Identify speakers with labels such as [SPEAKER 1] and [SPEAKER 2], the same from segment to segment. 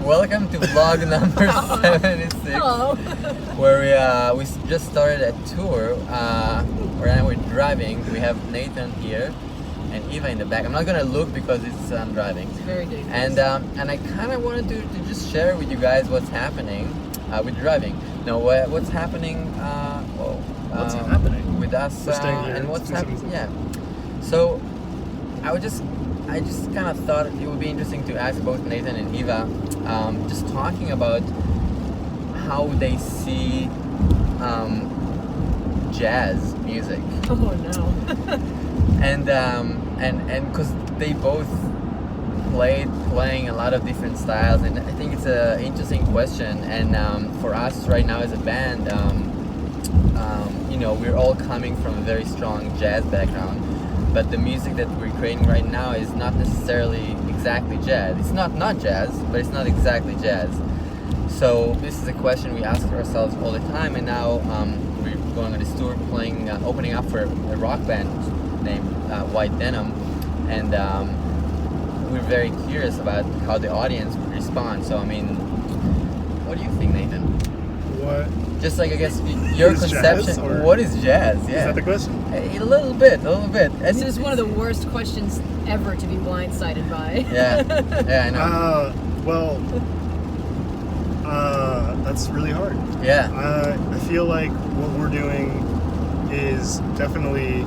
[SPEAKER 1] Welcome to vlog number 76.
[SPEAKER 2] Hello.
[SPEAKER 1] Where we just started a tour. Right now we're driving. We have Nathan here and Eva in the back. I'm not gonna look because I'm driving.
[SPEAKER 2] It's very dangerous.
[SPEAKER 1] And I kind of wanted to just share with you guys what's happening with driving. No, what's happening?
[SPEAKER 3] What's happening
[SPEAKER 1] with us and what's happening? Yeah. So I just kind of thought it would be interesting to ask both Nathan and Eva, just talking about how they see jazz music.
[SPEAKER 2] Oh no.
[SPEAKER 1] and because they both playing a lot of different styles, and I think it's an interesting question. And for us right now as a band, we're all coming from a very strong jazz background. But the music that we're creating right now is not necessarily exactly jazz. It's not jazz, but it's not exactly jazz. So this is a question we ask ourselves all the time. And now we're going on this tour, opening up for a rock band named White Denim, and we're very curious about how the audience would respond. So I mean, what do you think, Nathan?
[SPEAKER 3] What?
[SPEAKER 1] Just like, I guess, your
[SPEAKER 3] Is
[SPEAKER 1] conception.
[SPEAKER 3] jazz, or-
[SPEAKER 1] What is jazz? Yeah.
[SPEAKER 3] Is that the question?
[SPEAKER 1] A little bit.
[SPEAKER 2] This is one of the worst questions ever to be blindsided by.
[SPEAKER 1] Yeah, I know.
[SPEAKER 3] That's really hard.
[SPEAKER 1] Yeah.
[SPEAKER 3] I feel like what we're doing is definitely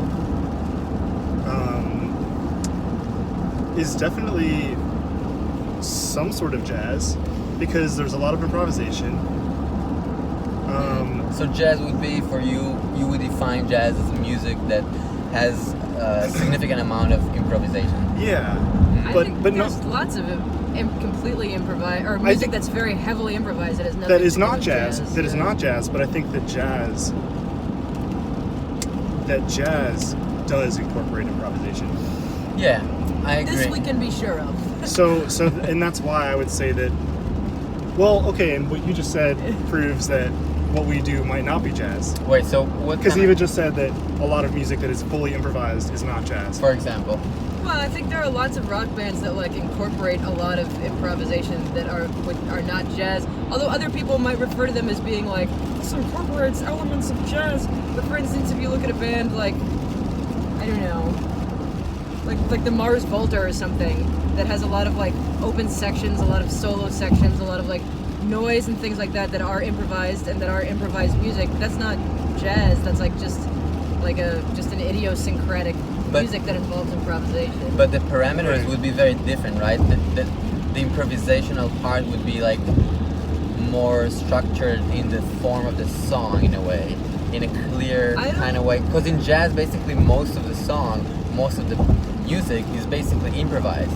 [SPEAKER 3] some sort of jazz, because there's a lot of improvisation.
[SPEAKER 1] So jazz would be, for you would define jazz as music that has a significant amount of improvisation.
[SPEAKER 3] Yeah,
[SPEAKER 2] I think there's lots of completely improvised, or music that's very heavily improvised that has nothing
[SPEAKER 3] that is
[SPEAKER 2] to do
[SPEAKER 3] not
[SPEAKER 2] with
[SPEAKER 3] jazz. That is not jazz, but I think that jazz does incorporate improvisation.
[SPEAKER 1] Yeah, I agree.
[SPEAKER 2] This we can be sure of.
[SPEAKER 3] So, and that's why I would say that. Well, okay, and what you just said proves that what we do might not be jazz.
[SPEAKER 1] Wait, so what?
[SPEAKER 3] Because Eva just said that a lot of music that is fully improvised is not jazz.
[SPEAKER 1] For example.
[SPEAKER 2] Well, I think there are lots of rock bands that incorporate a lot of improvisation that are not jazz. Although other people might refer to them as being this incorporates elements of jazz. But for instance, if you look at a band I don't know, like the Mars Volta or something, that has a lot of open sections, a lot of solo sections, a lot of noise and things like that are improvised and that are improvised music. That's not jazz. That's just an idiosyncratic music that involves improvisation.
[SPEAKER 1] But the parameters would be very different, right? The improvisational part would be more structured in the form of the song, in a way, in a clear kind of way. Because in jazz, basically most of the music is basically improvised.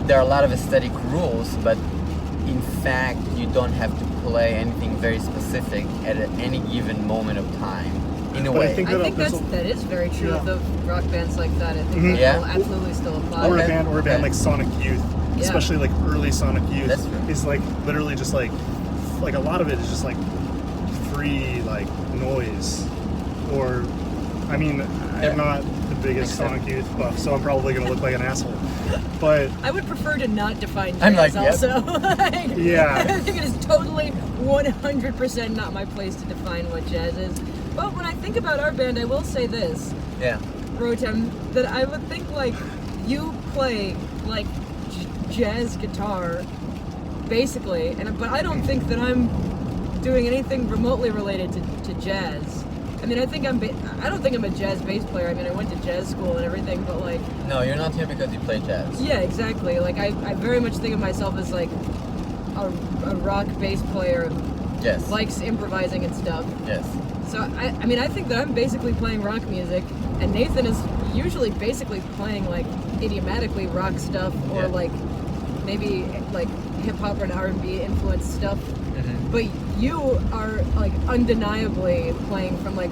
[SPEAKER 1] There are a lot of aesthetic rules, but in fact you don't have to play anything very specific at any given moment of time, in a way.
[SPEAKER 3] I think
[SPEAKER 2] that is very true of the rock bands like that. I think that will absolutely still apply.
[SPEAKER 3] Or a band like Sonic Youth, especially early Sonic Youth, is literally just a lot of it is just free noise. Or, I mean, I'm not the biggest Sonic Youth buff, so I'm probably going to look like an asshole. But
[SPEAKER 2] I would prefer to not define jazz also.
[SPEAKER 3] Yeah.
[SPEAKER 2] I think it is totally 100% not my place to define what jazz is. But when I think about our band, I will say this.
[SPEAKER 1] Yeah.
[SPEAKER 2] Rotem, that I would think you play jazz guitar, basically, but I don't think that I'm doing anything remotely related to jazz. I mean, I don't think I'm a jazz bass player. I mean, I went to jazz school and everything, but
[SPEAKER 1] No, you're not here because you play jazz.
[SPEAKER 2] Yeah, exactly. I very much think of myself as a rock bass player who likes improvising and stuff.
[SPEAKER 1] Yes.
[SPEAKER 2] So, I mean, I think that I'm basically playing rock music, and Nathan is usually basically playing idiomatically rock stuff, or maybe hip-hop or R&B influenced stuff. Mm-hmm. But you are undeniably playing from a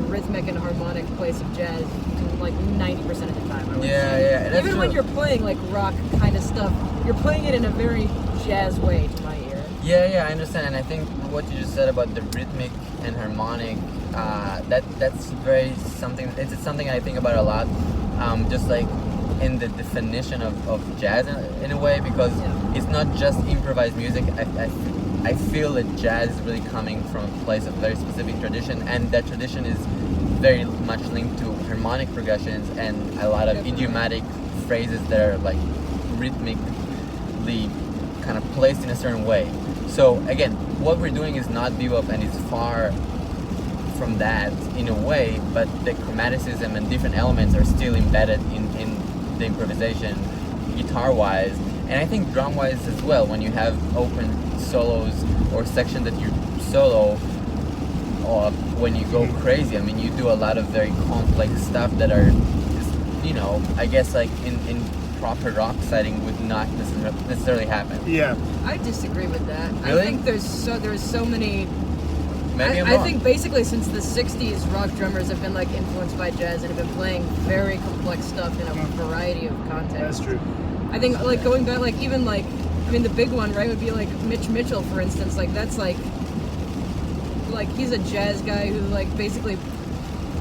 [SPEAKER 2] rhythmic and harmonic place of jazz 90% of the time, I would say.
[SPEAKER 1] Yeah.
[SPEAKER 2] Even when you're playing rock kind of stuff, you're playing it in a very jazz way to my ear.
[SPEAKER 1] Yeah, I understand, and I think what you just said about the rhythmic and harmonic, that's very something. It's something I think about a lot. Just in the definition of jazz in a way, because it's not just improvised music. I feel that jazz is really coming from a place of very specific tradition, and that tradition is very much linked to harmonic progressions and a lot of idiomatic phrases that are like rhythmically kind of placed in a certain way. So again, what we're doing is not bebop, and it's far from that in a way, but the chromaticism and different elements are still embedded in the improvisation, guitar-wise, and I think drum-wise as well. When you have open solos or section that you solo, or when you go crazy, I mean, you do a lot of very complex stuff that are, you know, I guess like in proper rock setting would not necessarily happen.
[SPEAKER 3] Yeah.
[SPEAKER 2] I disagree with that.
[SPEAKER 1] Really?
[SPEAKER 2] I think there's so many.
[SPEAKER 1] Maybe I'm
[SPEAKER 2] I
[SPEAKER 1] wrong.
[SPEAKER 2] think basically since the '60s, rock drummers have been like influenced by jazz and have been playing very complex stuff in a variety of contexts.
[SPEAKER 3] That's true.
[SPEAKER 2] I think like going back, like even like, I mean, the big one, right, would be like Mitch Mitchell, for instance. Like that's like he's a jazz guy who like basically.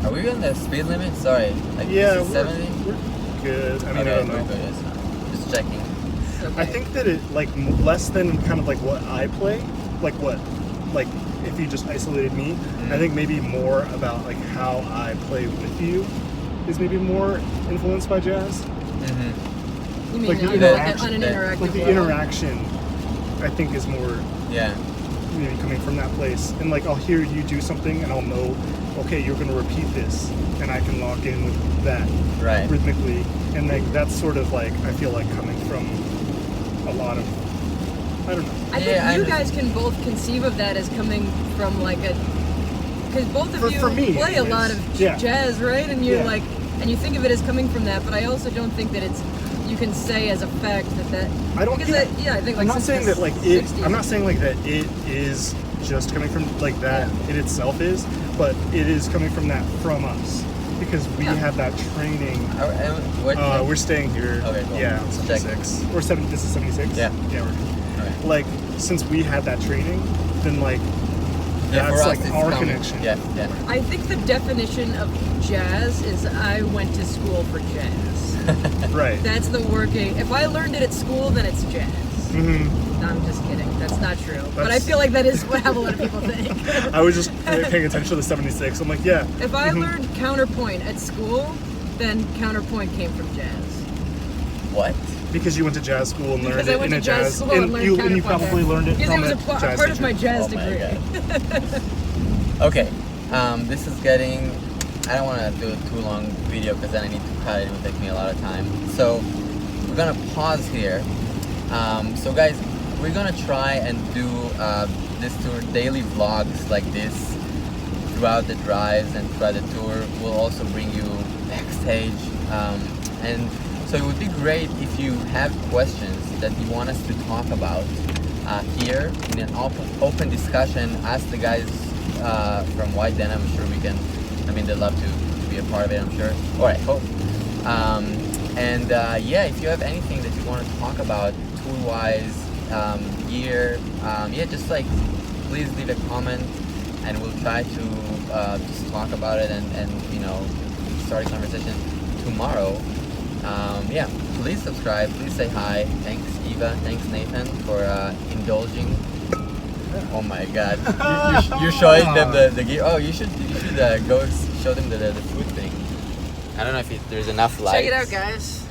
[SPEAKER 1] Are we on the speed limit? Sorry. Like
[SPEAKER 3] Yeah,
[SPEAKER 1] 70?
[SPEAKER 3] we're good. I mean,
[SPEAKER 1] Okay,
[SPEAKER 3] I don't know.
[SPEAKER 1] we're good. It's fine. Just checking.
[SPEAKER 2] Okay.
[SPEAKER 3] I think that it like less than kind of like what I play, like what, like if you just isolated me, I think maybe more about like how I play with you is maybe more influenced by jazz.
[SPEAKER 1] Mm-hmm.
[SPEAKER 2] You mean
[SPEAKER 3] like the
[SPEAKER 2] on
[SPEAKER 3] interaction-
[SPEAKER 2] an interactive
[SPEAKER 3] Like the
[SPEAKER 2] level.
[SPEAKER 3] interaction, I think is more
[SPEAKER 1] Yeah.
[SPEAKER 3] maybe coming from that place. And like I'll hear you do something and I'll know, okay, you're gonna repeat this, and I can lock in with that
[SPEAKER 1] Right.
[SPEAKER 3] rhythmically. And like that's sort of like I feel like coming from a lot of, I don't know.
[SPEAKER 2] I think you guys can both conceive of that as coming from like a, because both of you
[SPEAKER 3] For me,
[SPEAKER 2] play
[SPEAKER 3] it
[SPEAKER 2] a lot
[SPEAKER 3] is.
[SPEAKER 2] of
[SPEAKER 3] Yeah.
[SPEAKER 2] jazz, right? And you
[SPEAKER 3] Yeah.
[SPEAKER 2] like, and you think of it as coming from that. But I also don't think that it's, you can say as a fact that
[SPEAKER 3] I don't.
[SPEAKER 2] because I think like
[SPEAKER 3] I'm not
[SPEAKER 2] since
[SPEAKER 3] saying
[SPEAKER 2] the
[SPEAKER 3] that like it.
[SPEAKER 2] 60s.
[SPEAKER 3] I'm not saying like that it is just coming from like that. It itself is, but it is coming from that from us because we have that training. We're staying here.
[SPEAKER 1] Okay, cool.
[SPEAKER 3] Yeah,
[SPEAKER 1] Check.
[SPEAKER 3] 76 or 7. This is 76.
[SPEAKER 1] Yeah.
[SPEAKER 3] Yeah. We're,
[SPEAKER 1] Okay.
[SPEAKER 3] like since we had that training, then like
[SPEAKER 1] Yeah, for
[SPEAKER 3] that's
[SPEAKER 1] us,
[SPEAKER 3] like
[SPEAKER 1] it's
[SPEAKER 3] our
[SPEAKER 1] coming.
[SPEAKER 3] connection.
[SPEAKER 1] Yeah, yeah.
[SPEAKER 2] I think the definition of jazz is I went to school for jazz.
[SPEAKER 3] Right.
[SPEAKER 2] That's the working. If I learned it at school, then it's jazz.
[SPEAKER 3] Mm-hmm.
[SPEAKER 2] No, I'm just kidding. That's not true. But I
[SPEAKER 3] That's-
[SPEAKER 2] feel like that is how a lot of people think.
[SPEAKER 3] I was just paying attention to the 76. I'm like, yeah.
[SPEAKER 2] If I learned counterpoint at school, then counterpoint came from jazz.
[SPEAKER 1] What?
[SPEAKER 3] Because you went to jazz school and
[SPEAKER 2] Because
[SPEAKER 3] learned
[SPEAKER 2] I
[SPEAKER 3] it
[SPEAKER 2] went
[SPEAKER 3] in
[SPEAKER 2] to
[SPEAKER 3] a
[SPEAKER 2] jazz
[SPEAKER 3] jazz,
[SPEAKER 2] school
[SPEAKER 3] and
[SPEAKER 2] and learned
[SPEAKER 3] you
[SPEAKER 2] counterpoint
[SPEAKER 3] probably
[SPEAKER 2] there.
[SPEAKER 3] learned it
[SPEAKER 2] Because
[SPEAKER 3] from
[SPEAKER 2] it was
[SPEAKER 3] a
[SPEAKER 2] a
[SPEAKER 3] jazz
[SPEAKER 2] part of my
[SPEAKER 3] teacher.
[SPEAKER 2] jazz
[SPEAKER 1] Oh my
[SPEAKER 2] degree.
[SPEAKER 1] God. Okay, this is getting, I don't want to do a too long video because then I need to cut it. It will take me a lot of time. So we're going to pause here. So guys, we're going to try and do this tour, daily vlogs like this throughout the drives and throughout the tour. We'll also bring you backstage. And so it would be great if you have questions that you want us to talk about here in an open discussion. Ask the guys from White Den. I'm sure we can, I mean, they'd love to be a part of it, I'm sure. Or I hope. Yeah, if you have anything that you want to talk about tour-wise, gear, just like please leave a comment and we'll try to just talk about it and you know, start a conversation tomorrow. Please subscribe, please say hi. Thanks Eva, thanks Nathan for indulging. Oh my god. You're showing them the gear. Oh, you should go show them the food thing. I don't know if there's enough light.
[SPEAKER 2] Check it out, guys.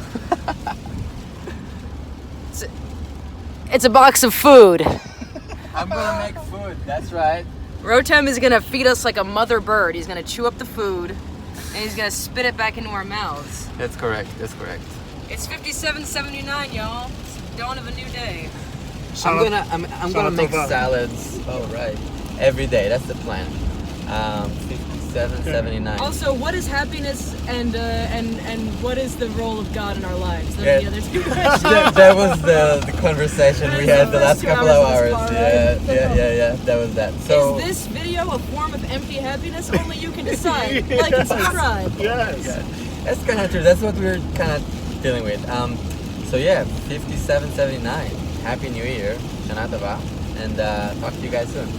[SPEAKER 2] It's a box of food.
[SPEAKER 1] I'm gonna make food, that's right.
[SPEAKER 2] Rotem is gonna feed us like a mother bird. He's gonna chew up the food and he's gonna spit it back into our mouths.
[SPEAKER 1] That's correct, that's correct.
[SPEAKER 2] It's 57:79, y'all. It's the dawn of a new day.
[SPEAKER 1] I'm gonna make salads. Oh right, every day. That's the plan. 57.79.
[SPEAKER 2] Also, what is happiness and what is the role of God in our lives? Those
[SPEAKER 1] Yeah.
[SPEAKER 2] are the other two questions.
[SPEAKER 1] that was the conversation we had the last
[SPEAKER 2] First 2
[SPEAKER 1] couple of
[SPEAKER 2] hours
[SPEAKER 1] hours.
[SPEAKER 2] of this bar,
[SPEAKER 1] Yeah. That was that. So
[SPEAKER 2] Is this video a form of empty happiness? Only you can decide. Like and subscribe.
[SPEAKER 3] Yes.
[SPEAKER 1] yeah, that's kind of true. That's what we're kind of dealing with. 57.79. Happy New Year, Shana Tova, and talk to you guys soon.